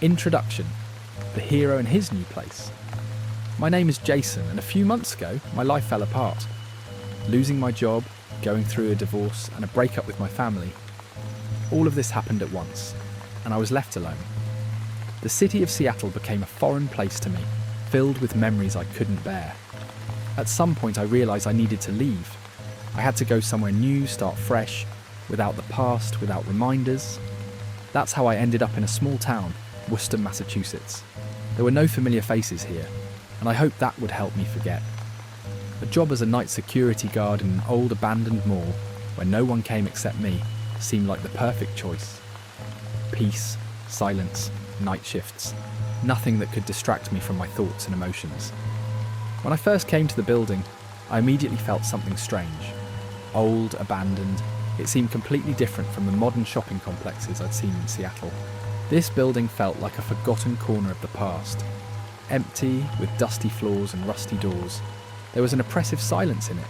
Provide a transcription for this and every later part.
Introduction: the hero in his new place. My name is Jason, and a few months ago, my life fell apart. Losing my job, going through a divorce, and a breakup with my family. All of this happened at once, and I was left alone. The city of Seattle became a foreign place to me, filled with memories I couldn't bear. At some point, I realised I needed to leave. I had to go somewhere new, start fresh, without the past, without reminders. That's how I ended up in a small town, Worcester, Massachusetts. There were no familiar faces here, and I hoped that would help me forget. A job as a night security guard in an old abandoned mall, where no one came except me, seemed like the perfect choice. Peace, silence, night shifts, nothing that could distract me from my thoughts and emotions. When I first came to the building, I immediately felt something strange. Old, abandoned, it seemed completely different from the modern shopping complexes I'd seen in Seattle. This building felt like a forgotten corner of the past. Empty, with dusty floors and rusty doors. There was an oppressive silence in it.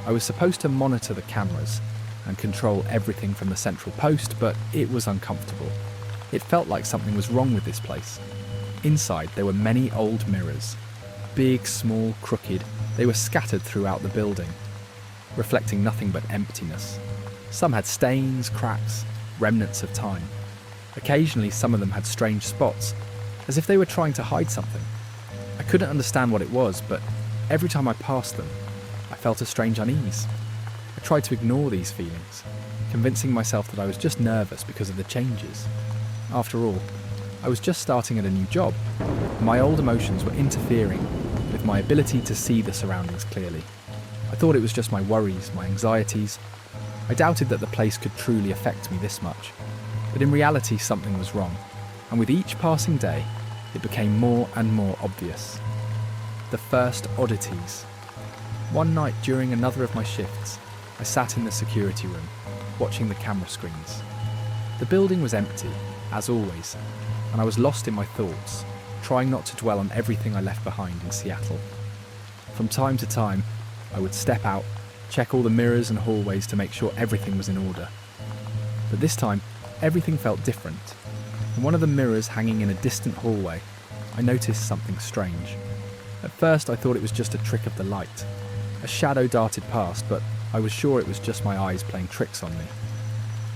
I was supposed to monitor the cameras and control everything from the central post, but it was uncomfortable. It felt like something was wrong with this place. Inside, there were many old mirrors. Big, small, crooked, they were scattered throughout the building, reflecting nothing but emptiness. Some had stains, cracks, remnants of time. Occasionally, some of them had strange spots, as if they were trying to hide something. I couldn't understand what it was, but every time I passed them, I felt a strange unease. I tried to ignore these feelings, convincing myself that I was just nervous because of the changes. After all, I was just starting at a new job. My old emotions were interfering with my ability to see the surroundings clearly. I thought it was just my worries, my anxieties. I doubted that the place could truly affect me this much. But in reality, something was wrong. And with each passing day, it became more and more obvious. The First Oddities. One night during another of my shifts, I sat in the security room, watching the camera screens. The building was empty, as always, and I was lost in my thoughts, trying not to dwell on everything I left behind in Seattle. From time to time, I would step out, check all the mirrors and hallways to make sure everything was in order. But this time, everything felt different. In one of the mirrors hanging in a distant hallway, I noticed something strange. At first, I thought it was just a trick of the light. A shadow darted past, but I was sure it was just my eyes playing tricks on me.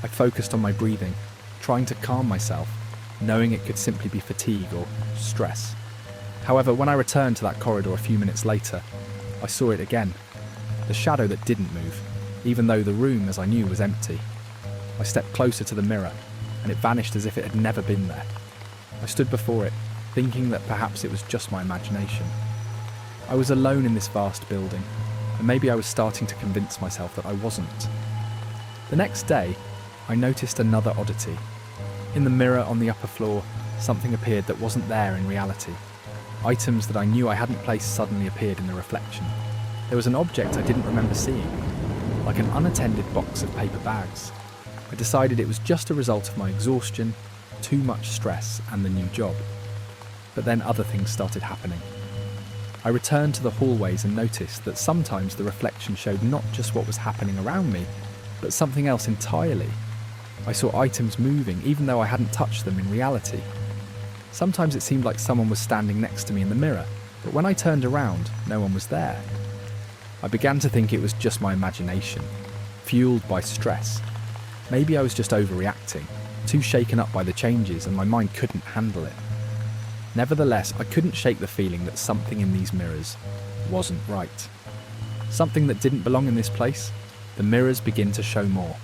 I focused on my breathing, trying to calm myself, knowing it could simply be fatigue or stress. However, when I returned to that corridor a few minutes later, I saw it again. The shadow that didn't move, even though the room, as I knew, was empty. I stepped closer to the mirror, and it vanished as if it had never been there. I stood before it, thinking that perhaps it was just my imagination. I was alone in this vast building, and maybe I was starting to convince myself that I wasn't. The next day, I noticed another oddity. In the mirror on the upper floor, something appeared that wasn't there in reality. Items that I knew I hadn't placed suddenly appeared in the reflection. There was an object I didn't remember seeing, like an unattended box of paper bags. I decided it was just a result of my exhaustion, too much stress, and the new job. But then other things started happening. I returned to the hallways and noticed that sometimes the reflection showed not just what was happening around me, but something else entirely. I saw items moving even though I hadn't touched them in reality. Sometimes it seemed like someone was standing next to me in the mirror, but when I turned around, no one was there. I began to think it was just my imagination, fueled by stress. Maybe I was just overreacting, too shaken up by the changes and my mind couldn't handle it. Nevertheless, I couldn't shake the feeling that something in these mirrors wasn't right. Something that didn't belong in this place. The mirrors begin to show more.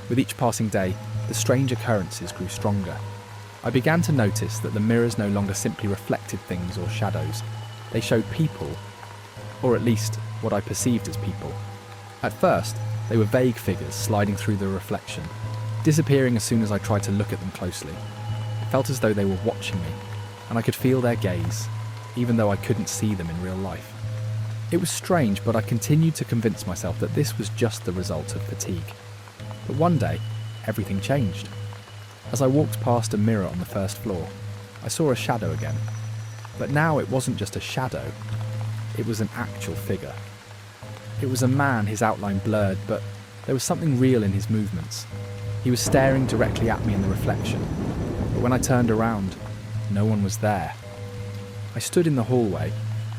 With each passing day, the strange occurrences grew stronger. I began to notice that the mirrors no longer simply reflected things or shadows. They showed people, or at least what I perceived as people. At first, they were vague figures sliding through the reflection, disappearing as soon as I tried to look at them closely. It felt as though they were watching me, and I could feel their gaze, even though I couldn't see them in real life. It was strange, but I continued to convince myself that this was just the result of fatigue. But one day, everything changed. As I walked past a mirror on the first floor, I saw a shadow again. But now it wasn't just a shadow, it was an actual figure. It was a man, his outline blurred, but there was something real in his movements. He was staring directly at me in the reflection, but when I turned around, No one was there. I stood in the hallway,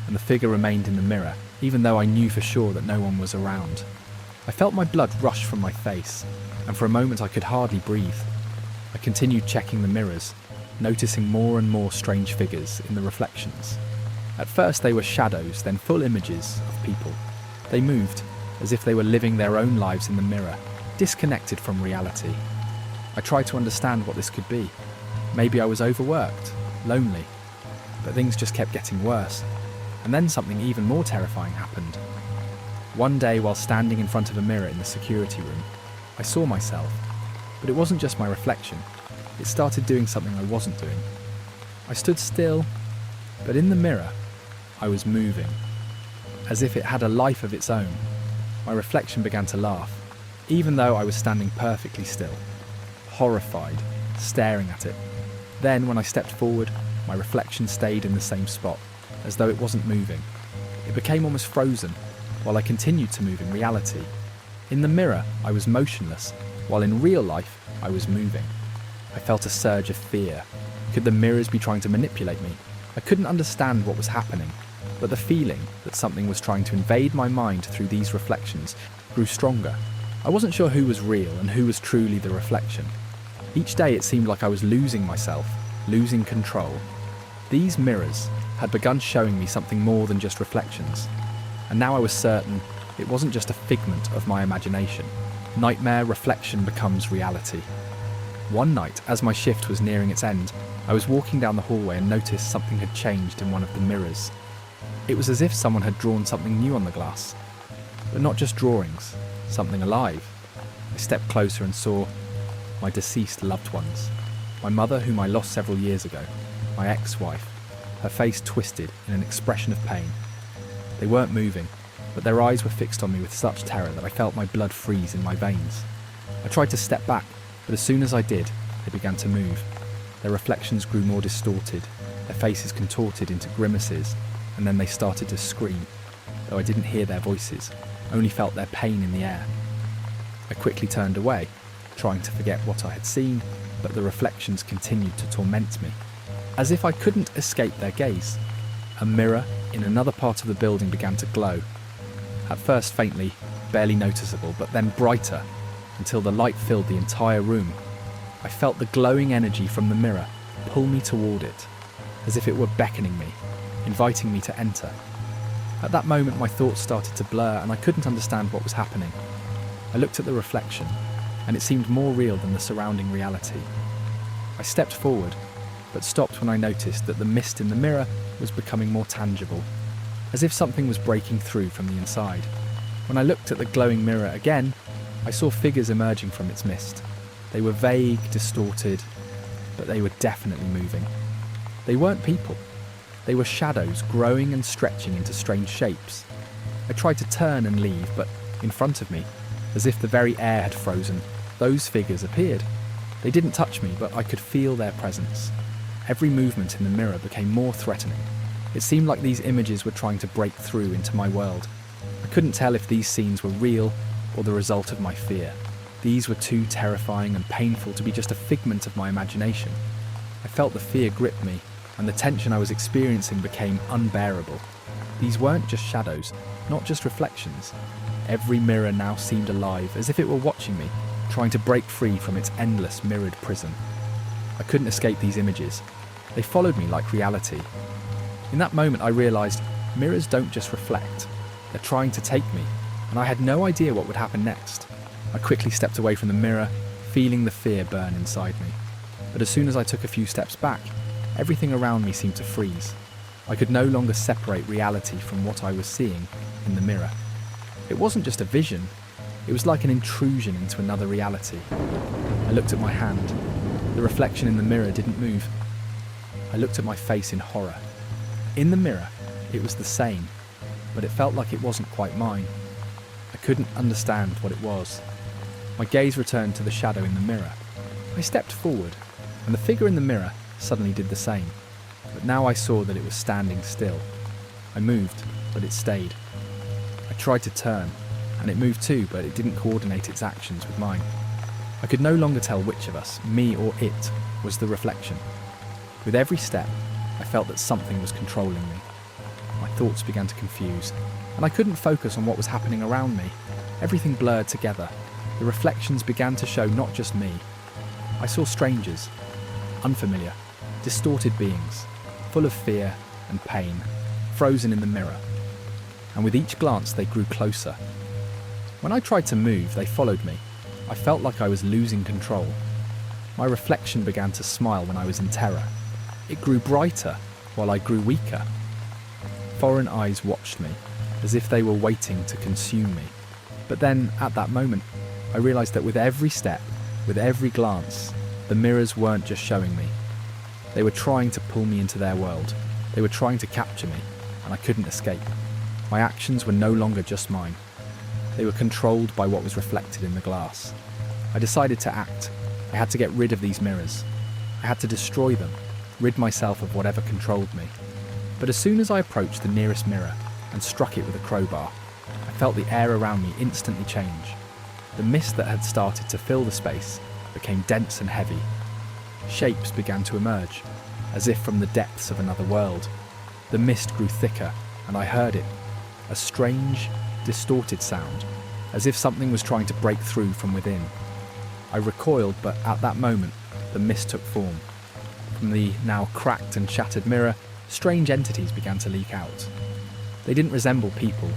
and the figure remained in the mirror, even though I knew for sure that no one was around. I felt my blood rush from my face, and for a moment I could hardly breathe. I continued checking the mirrors, noticing more and more strange figures in the reflections. At first they were shadows, then full images of people. They moved, as if they were living their own lives in the mirror, disconnected from reality. I tried to understand what this could be. Maybe I was overworked, lonely, but things just kept getting worse. And then something even more terrifying happened. One day, while standing in front of a mirror in the security room, I saw myself, but it wasn't just my reflection. It started doing something I wasn't doing. I stood still, but in the mirror, I was moving, as if it had a life of its own. My reflection began to laugh, even though I was standing perfectly still, horrified, staring at it. Then, when I stepped forward, my reflection stayed in the same spot, as though it wasn't moving. It became almost frozen, while I continued to move in reality. In the mirror, I was motionless, while in real life, I was moving. I felt a surge of fear. Could the mirrors be trying to manipulate me? I couldn't understand what was happening, but the feeling that something was trying to invade my mind through these reflections grew stronger. I wasn't sure who was real and who was truly the reflection. Each day it seemed like I was losing myself, losing control. These mirrors had begun showing me something more than just reflections, and now I was certain it wasn't just a figment of my imagination. Nightmare reflection becomes reality. One night, as my shift was nearing its end, I was walking down the hallway and noticed something had changed in one of the mirrors. It was as if someone had drawn something new on the glass, but not just drawings, something alive. I stepped closer and saw my deceased loved ones. My mother, whom I lost several years ago, my ex-wife, her face twisted in an expression of pain. They weren't moving, but their eyes were fixed on me with such terror that I felt my blood freeze in my veins. I tried to step back, but as soon as I did, they began to move. Their reflections grew more distorted, their faces contorted into grimaces, and then they started to scream, though I didn't hear their voices, only felt their pain in the air. I quickly turned away, trying to forget what I had seen, but the reflections continued to torment me. As if I couldn't escape their gaze, a mirror in another part of the building began to glow. At first faintly, barely noticeable, but then brighter, until the light filled the entire room. I felt the glowing energy from the mirror pull me toward it, as if it were beckoning me, inviting me to enter. At that moment my thoughts started to blur and I couldn't understand what was happening. I looked at the reflection, and it seemed more real than the surrounding reality. I stepped forward, but stopped when I noticed that the mist in the mirror was becoming more tangible, as if something was breaking through from the inside. When I looked at the glowing mirror again, I saw figures emerging from its mist. They were vague, distorted, but they were definitely moving. They weren't people. They were shadows growing and stretching into strange shapes. I tried to turn and leave, but in front of me, as if the very air had frozen, those figures appeared. They didn't touch me, but I could feel their presence. Every movement in the mirror became more threatening. It seemed like these images were trying to break through into my world. I couldn't tell if these scenes were real or the result of my fear. These were too terrifying and painful to be just a figment of my imagination. I felt the fear grip me, and the tension I was experiencing became unbearable. These weren't just shadows, not just reflections. Every mirror now seemed alive, as if it were watching me, trying to break free from its endless mirrored prison. I couldn't escape these images. They followed me like reality. In that moment I realised mirrors don't just reflect, they're trying to take me, and I had no idea what would happen next. I quickly stepped away from the mirror, feeling the fear burn inside me. But as soon as I took a few steps back, everything around me seemed to freeze. I could no longer separate reality from what I was seeing in the mirror. It wasn't just a vision, it was like an intrusion into another reality. I looked at my hand. The reflection in the mirror didn't move. I looked at my face in horror. In the mirror, it was the same, but it felt like it wasn't quite mine. I couldn't understand what it was. My gaze returned to the shadow in the mirror. I stepped forward, and the figure in the mirror suddenly did the same, but now I saw that it was standing still. I moved, but it stayed. I tried to turn, and it moved too, but it didn't coordinate its actions with mine. I could no longer tell which of us, me or it, was the reflection. With every step, I felt that something was controlling me. My thoughts began to confuse, and I couldn't focus on what was happening around me. Everything blurred together. The reflections began to show not just me. I saw strangers, unfamiliar, distorted beings, full of fear and pain, frozen in the mirror. And with each glance, they grew closer. When I tried to move, they followed me. I felt like I was losing control. My reflection began to smile when I was in terror. It grew brighter while I grew weaker. Foreign eyes watched me, as if they were waiting to consume me. But then, at that moment, I realised that with every step, with every glance, the mirrors weren't just showing me. They were trying to pull me into their world. They were trying to capture me, and I couldn't escape. My actions were no longer just mine. They were controlled by what was reflected in the glass. I decided to act. I had to get rid of these mirrors. I had to destroy them, rid myself of whatever controlled me. But as soon as I approached the nearest mirror and struck it with a crowbar, I felt the air around me instantly change. The mist that had started to fill the space became dense and heavy. Shapes began to emerge, as if from the depths of another world. The mist grew thicker, and I heard it, a strange, distorted sound, as if something was trying to break through from within. I recoiled, but at that moment, the mist took form. From the now cracked and shattered mirror, strange entities began to leak out. They didn't resemble people,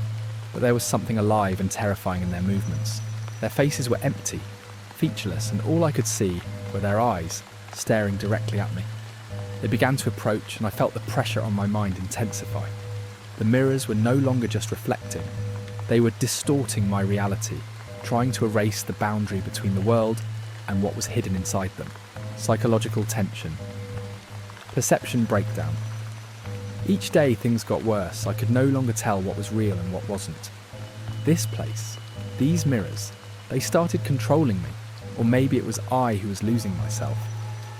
but there was something alive and terrifying in their movements. Their faces were empty, featureless, and all I could see were their eyes, staring directly at me. They began to approach, and I felt the pressure on my mind intensify. The mirrors were no longer just reflecting. They were distorting my reality, trying to erase the boundary between the world and what was hidden inside them. Psychological tension. Perception breakdown. Each day things got worse. I could no longer tell what was real and what wasn't. This place, these mirrors, they started controlling me, or maybe it was I who was losing myself.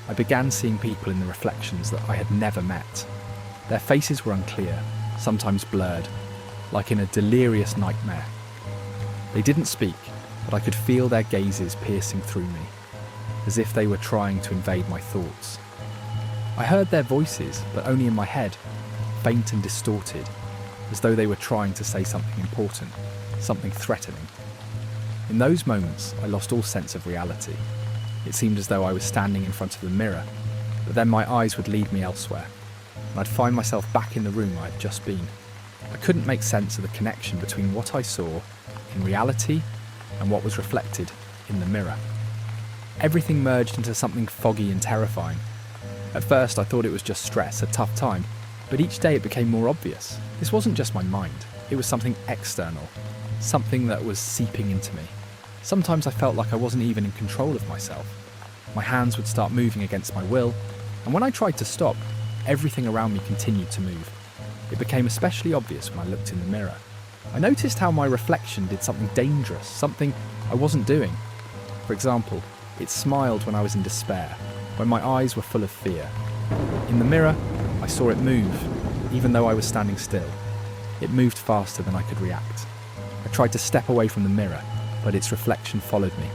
I began seeing people in the reflections that I had never met. Their faces were unclear, sometimes blurred, like in a delirious nightmare. They didn't speak, but I could feel their gazes piercing through me, as if they were trying to invade my thoughts. I heard their voices, but only in my head, faint and distorted, as though they were trying to say something important, something threatening. In those moments, I lost all sense of reality. It seemed as though I was standing in front of the mirror, but then my eyes would lead me elsewhere, and I'd find myself back in the room I had just been. I couldn't make sense of the connection between what I saw in reality and what was reflected in the mirror. Everything merged into something foggy and terrifying. At first I thought it was just stress, a tough time, but each day it became more obvious. This wasn't just my mind, it was something external, something that was seeping into me. Sometimes I felt like I wasn't even in control of myself. My hands would start moving against my will, and when I tried to stop, everything around me continued to move. It became especially obvious when I looked in the mirror. I noticed how my reflection did something dangerous, something I wasn't doing. For example, it smiled when I was in despair, when my eyes were full of fear. In the mirror, I saw it move, even though I was standing still. It moved faster than I could react. I tried to step away from the mirror, but its reflection followed me,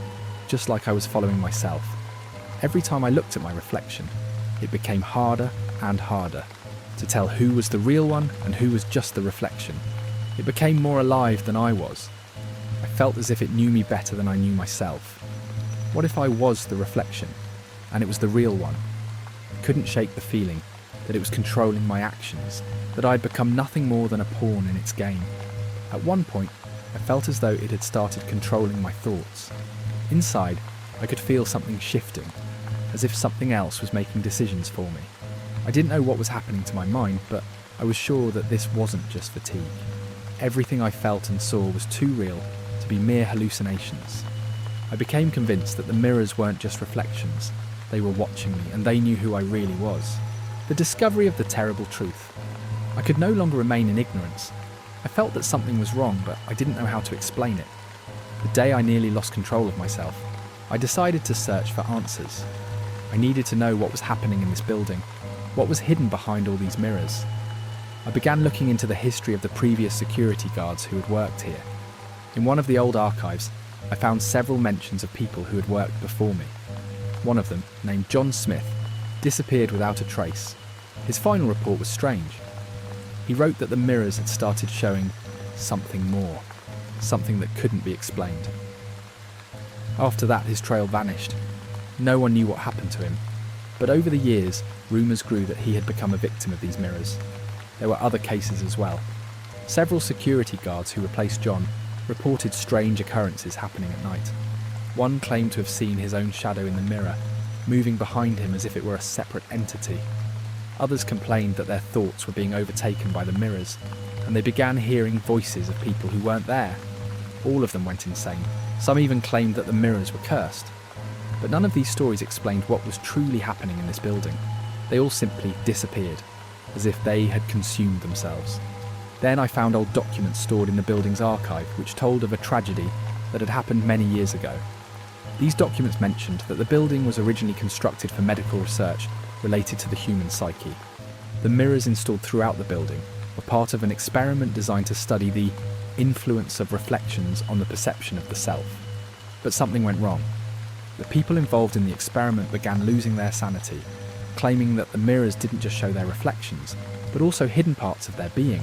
just like I was following myself. Every time I looked at my reflection, it became harder and harder to tell who was the real one and who was just the reflection. It became more alive than I was. I felt as if it knew me better than I knew myself. What if I was the reflection, and it was the real one? I couldn't shake the feeling that it was controlling my actions, that I had become nothing more than a pawn in its game. At one point, I felt as though it had started controlling my thoughts. Inside, I could feel something shifting, as if something else was making decisions for me. I didn't know what was happening to my mind, but I was sure that this wasn't just fatigue. Everything I felt and saw was too real to be mere hallucinations. I became convinced that the mirrors weren't just reflections. They were watching me, and they knew who I really was. The discovery of the terrible truth. I could no longer remain in ignorance. I felt that something was wrong, but I didn't know how to explain it. The day I nearly lost control of myself, I decided to search for answers. I needed to know what was happening in this building, what was hidden behind all these mirrors. I began looking into the history of the previous security guards who had worked here. In one of the old archives, I found several mentions of people who had worked before me. One of them, named John Smith, disappeared without a trace. His final report was strange. He wrote that the mirrors had started showing something more, something that couldn't be explained. After that, his trail vanished. No one knew what happened to him, but over the years, rumours grew that he had become a victim of these mirrors. There were other cases as well. Several security guards who replaced John reported strange occurrences happening at night. One claimed to have seen his own shadow in the mirror, moving behind him as if it were a separate entity. Others complained that their thoughts were being overtaken by the mirrors, and they began hearing voices of people who weren't there. All of them went insane. Some even claimed that the mirrors were cursed. But none of these stories explained what was truly happening in this building. They all simply disappeared, as if they had consumed themselves. Then I found old documents stored in the building's archive which told of a tragedy that had happened many years ago. These documents mentioned that the building was originally constructed for medical research related to the human psyche. The mirrors installed throughout the building were part of an experiment designed to study the influence of reflections on the perception of the self. But something went wrong. The people involved in the experiment began losing their sanity, claiming that the mirrors didn't just show their reflections, but also hidden parts of their being,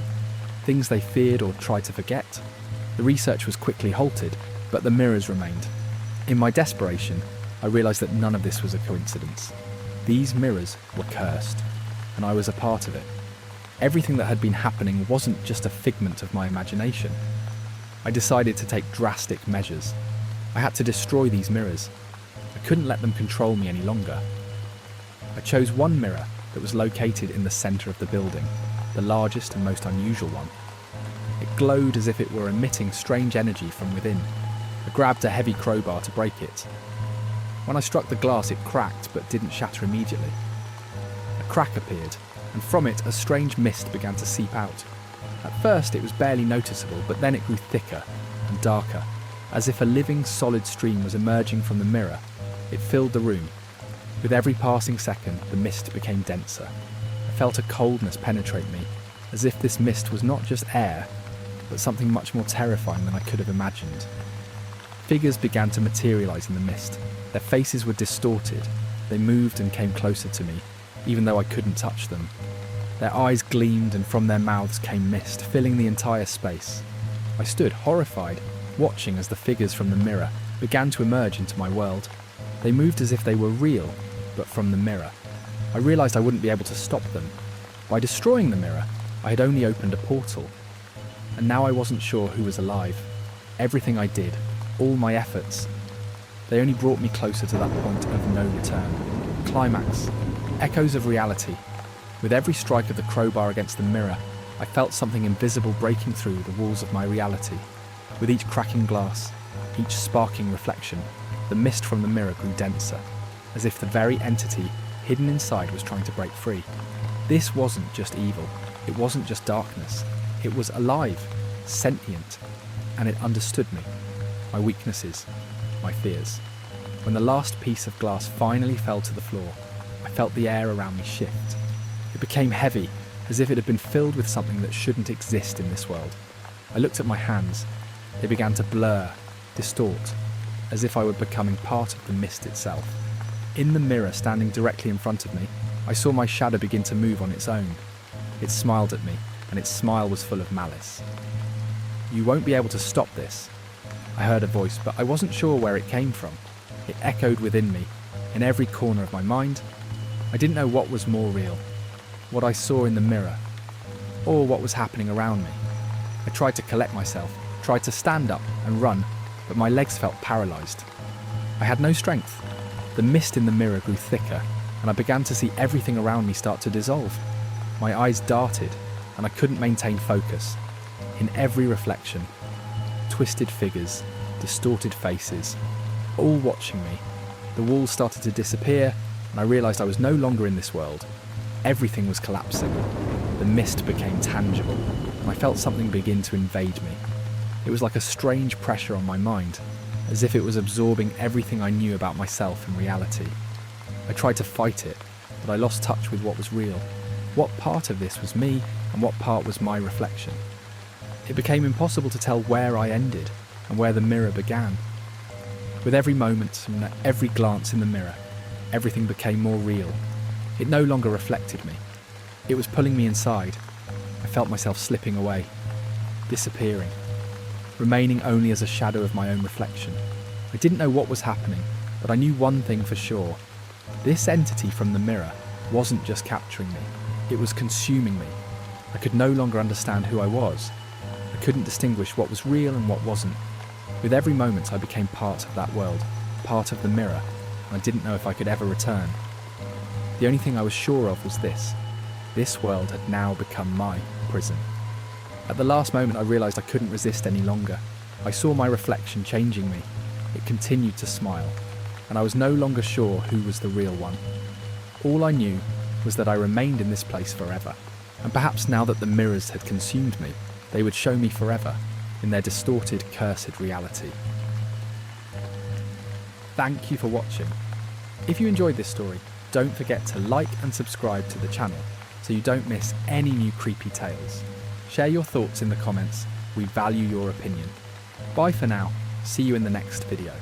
things they feared or tried to forget. The research was quickly halted, but the mirrors remained. In my desperation, I realised that none of this was a coincidence. These mirrors were cursed, and I was a part of it. Everything that had been happening wasn't just a figment of my imagination. I decided to take drastic measures. I had to destroy these mirrors. I couldn't let them control me any longer. I chose one mirror that was located in the centre of the building, the largest and most unusual one. It glowed as if it were emitting strange energy from within. I grabbed a heavy crowbar to break it. When I struck the glass, it cracked but didn't shatter immediately. A crack appeared, and from it a strange mist began to seep out. At first it was barely noticeable, but then it grew thicker and darker, as if a living solid stream was emerging from the mirror. It filled the room. With every passing second, the mist became denser. I felt a coldness penetrate me, as if this mist was not just air, but something much more terrifying than I could have imagined. Figures began to materialise in the mist. Their faces were distorted. They moved and came closer to me, even though I couldn't touch them. Their eyes gleamed, and from their mouths came mist, filling the entire space. I stood horrified, watching as the figures from the mirror began to emerge into my world. They moved as if they were real, but from the mirror. I realised I wouldn't be able to stop them. By destroying the mirror, I had only opened a portal. And now I wasn't sure who was alive. Everything I did, all my efforts, they only brought me closer to that point of no return. Climax. Echoes of reality. With every strike of the crowbar against the mirror, I felt something invisible breaking through the walls of my reality. With each cracking glass, each sparking reflection, the mist from the mirror grew denser, as if the very entity hidden inside was trying to break free. This wasn't just evil. It wasn't just darkness. It was alive, sentient, and it understood me, my weaknesses, my fears. When the last piece of glass finally fell to the floor, I felt the air around me shift. It became heavy, as if it had been filled with something that shouldn't exist in this world. I looked at my hands. They began to blur, distort, as if I were becoming part of the mist itself. In the mirror standing directly in front of me, I saw my shadow begin to move on its own. It smiled at me, and its smile was full of malice. "You won't be able to stop this." I heard a voice, but I wasn't sure where it came from. It echoed within me, in every corner of my mind. I didn't know what was more real, what I saw in the mirror, or what was happening around me. I tried to collect myself, tried to stand up and run, but my legs felt paralysed. I had no strength. The mist in the mirror grew thicker, and I began to see everything around me start to dissolve. My eyes darted, and I couldn't maintain focus. In every reflection, twisted figures, distorted faces, all watching me. The walls started to disappear, and I realised I was no longer in this world. Everything was collapsing. The mist became tangible, and I felt something begin to invade me. It was like a strange pressure on my mind, as if it was absorbing everything I knew about myself and reality. I tried to fight it, but I lost touch with what was real. What part of this was me, and what part was my reflection? It became impossible to tell where I ended, and where the mirror began. With every moment and every glance in the mirror, everything became more real. It no longer reflected me. It was pulling me inside. I felt myself slipping away, disappearing, remaining only as a shadow of my own reflection. I didn't know what was happening, but I knew one thing for sure. This entity from the mirror wasn't just capturing me, it was consuming me. I could no longer understand who I was. I couldn't distinguish what was real and what wasn't. With every moment I became part of that world, part of the mirror, and I didn't know if I could ever return. The only thing I was sure of was this world had now become my prison. At the last moment I realised I couldn't resist any longer. I saw my reflection changing me. It continued to smile, and I was no longer sure who was the real one. All I knew was that I remained in this place forever, and perhaps now that the mirrors had consumed me, they would show me forever in their distorted, cursed reality. Thank you for watching. If you enjoyed this story, don't forget to like and subscribe to the channel so you don't miss any new creepy tales. Share your thoughts in the comments. We value your opinion. Bye for now. See you in the next video.